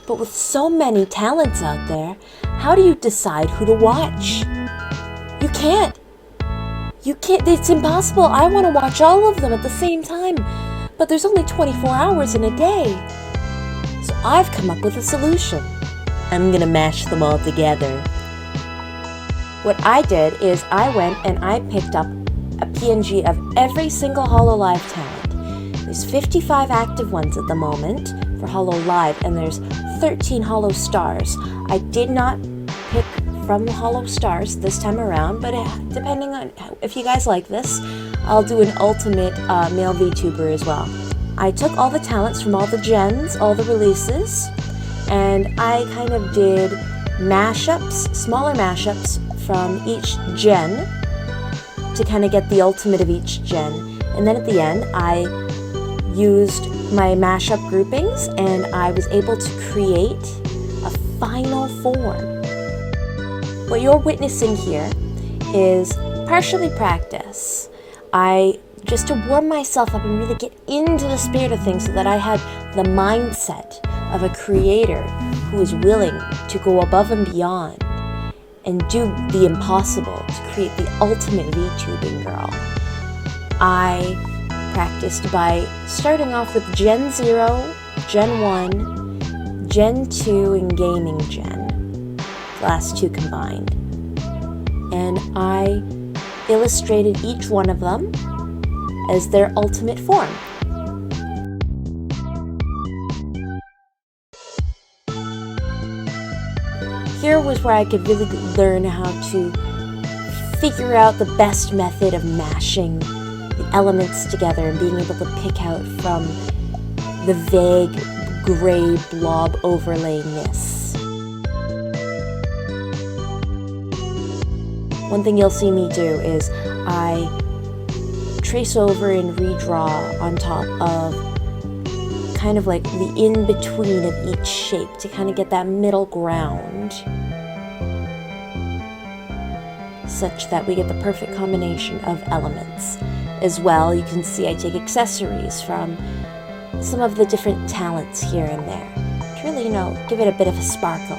But with so many talents out there, how do you decide who to watch? You can't. It's impossible. I want to watch all of them at the same time, but there's only 24 hours in a day. So I've come up with a solution. I'm gonna mash them all together. What I did is I went and I picked up a PNG of every single Hololive talent. There's 55 active ones at the moment for Hololive, and there's 13 Holo Stars. I did not pick from Holo Stars this time around, but depending on if you guys like this, I'll do an ultimate male VTuber as well. I took all the talents from all the gens, all the releases, and I kind of did mashups, smaller mashups from each gen to kind of get the ultimate of each gen. And then at the end, I used my mashup groupings and I was able to create a final form. What you're witnessing here is partially practice. Just to warm myself up and really get into the spirit of things so that I had the mindset of a creator who is willing to go above and beyond and do the impossible to create the ultimate VTubing girl. I practiced by starting off with Gen 0, Gen 1, Gen 2, and Gaming Gen, the last two combined. And I illustrated each one of them as their ultimate form. Here was where I could really learn how to figure out the best method of mashing the elements together and being able to pick out from the vague gray blob overlayness. One thing you'll see me do is I trace over and redraw on top of kind of like the in-between of each shape to kind of get that middle ground, such that we get the perfect combination of elements. As well, you can see I take accessories from some of the different talents here and there to really, give it a bit of a sparkle.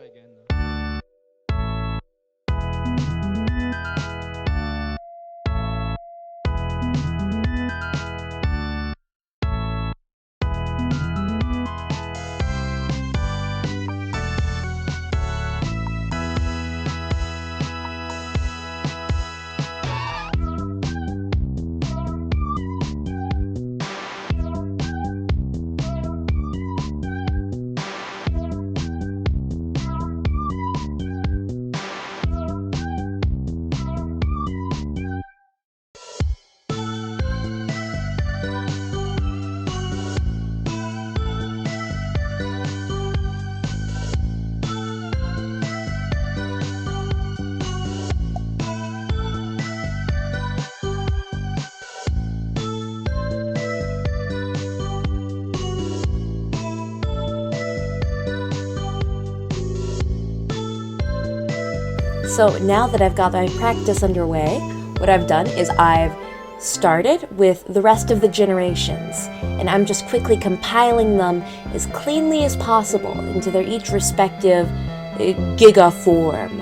try again. No? So now that I've got my practice underway, what I've done is I've started with the rest of the generations, and I'm just quickly compiling them as cleanly as possible into their each respective giga form.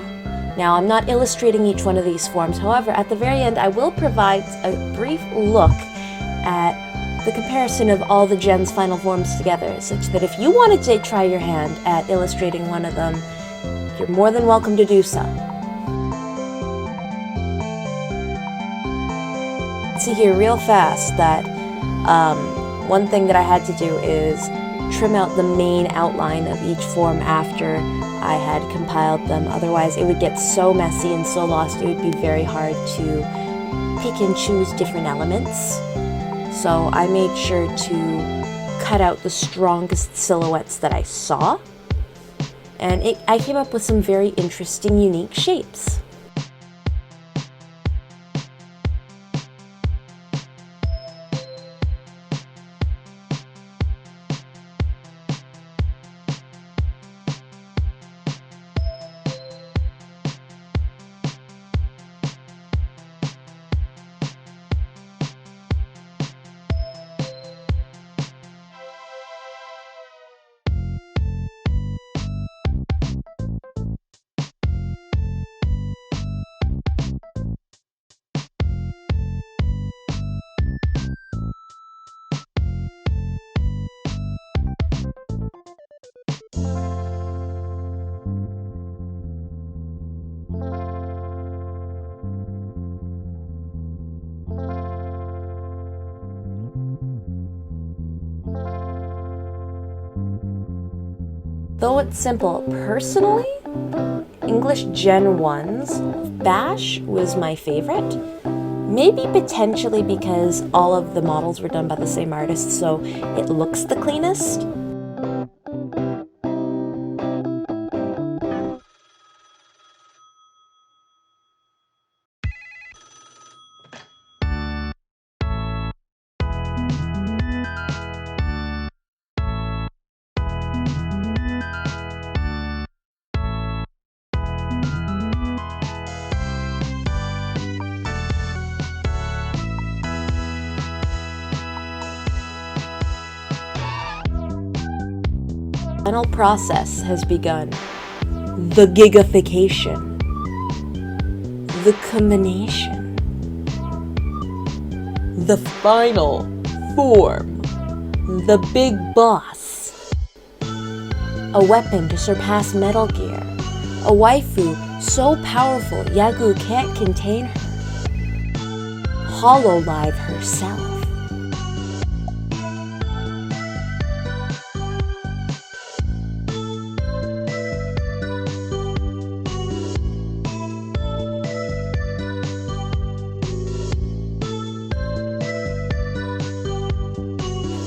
Now, I'm not illustrating each one of these forms, however, at the very end I will provide a brief look at the comparison of all the Gen's final forms together, such that if you wanted to try your hand at illustrating one of them, you're more than welcome to do so. See here real fast that one thing that I had to do is trim out the main outline of each form after I had compiled them. Otherwise it would get so messy and so lost, it would be very hard to pick and choose different elements. So I made sure to cut out the strongest silhouettes that I saw, and I came up with some very interesting, unique shapes. Though it's simple, personally, English Gen 1's Bash was my favorite. Maybe potentially because all of the models were done by the same artist, so it looks the cleanest. The final process has begun. The gigification. The combination. The final form. The big boss. A weapon to surpass Metal Gear. A waifu so powerful Yagu can't contain her. Hololive herself.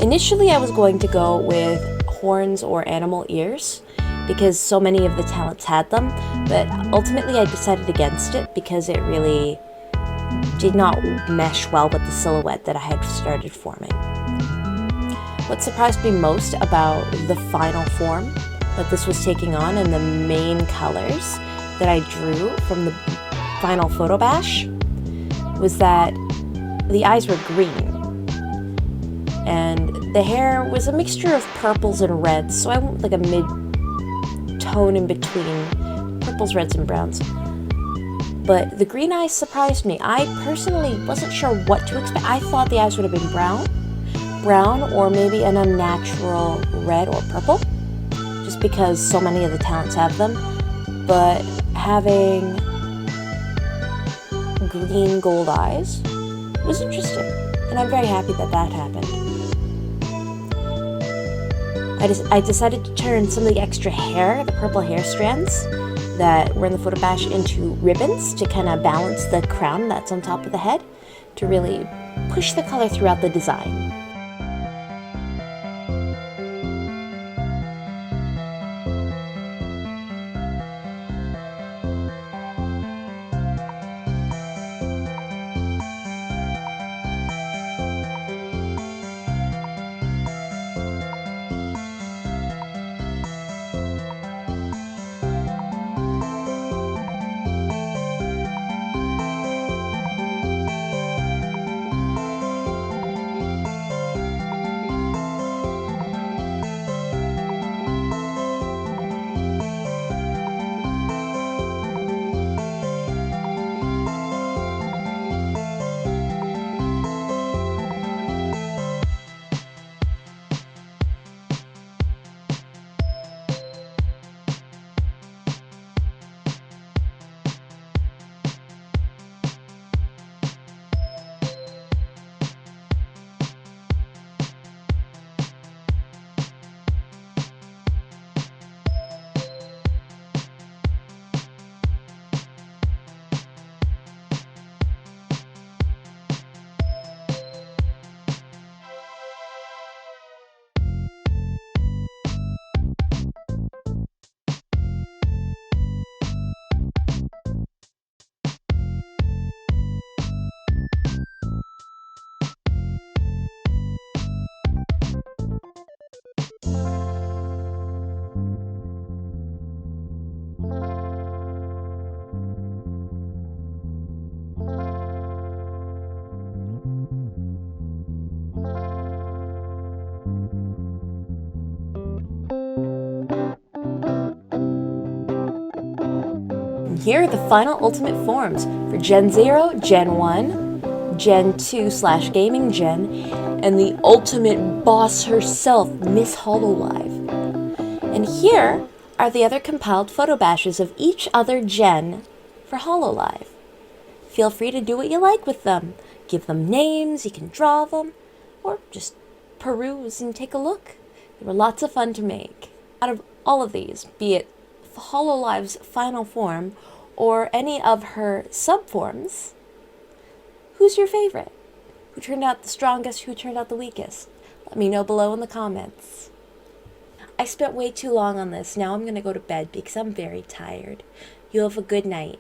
Initially, I was going to go with horns or animal ears because so many of the talents had them, but ultimately I decided against it because it really did not mesh well with the silhouette that I had started forming. What surprised me most about the final form that this was taking on and the main colors that I drew from the final photo bash was that the eyes were green. And the hair was a mixture of purples and reds, so I went with like a mid-tone tone in between purples, reds, and browns. But the green eyes surprised me. I personally wasn't sure what to expect. I thought the eyes would have been brown, or maybe an unnatural red or purple, just because so many of the talents have them. But having green gold eyes was interesting, and I'm very happy that that happened. I decided to turn some of the extra hair, the purple hair strands that were in the photo bash, into ribbons to kind of balance the crown that's on top of the head, to really push the color throughout the design. Here are the final ultimate forms for Gen 0, Gen 1, Gen 2/Gaming Gen, and the ultimate boss herself, Miss Hololive. And here are the other compiled photo bashes of each other gen for Hololive. Feel free to do what you like with them. Give them names, you can draw them, or just peruse and take a look. They were lots of fun to make. Out of all of these, be it Hololive's final form or any of her subforms, who's your favorite? Who turned out the strongest? Who turned out the weakest? Let me know below in the comments. I spent way too long on this. Now I'm going to go to bed because I'm very tired. You have a good night.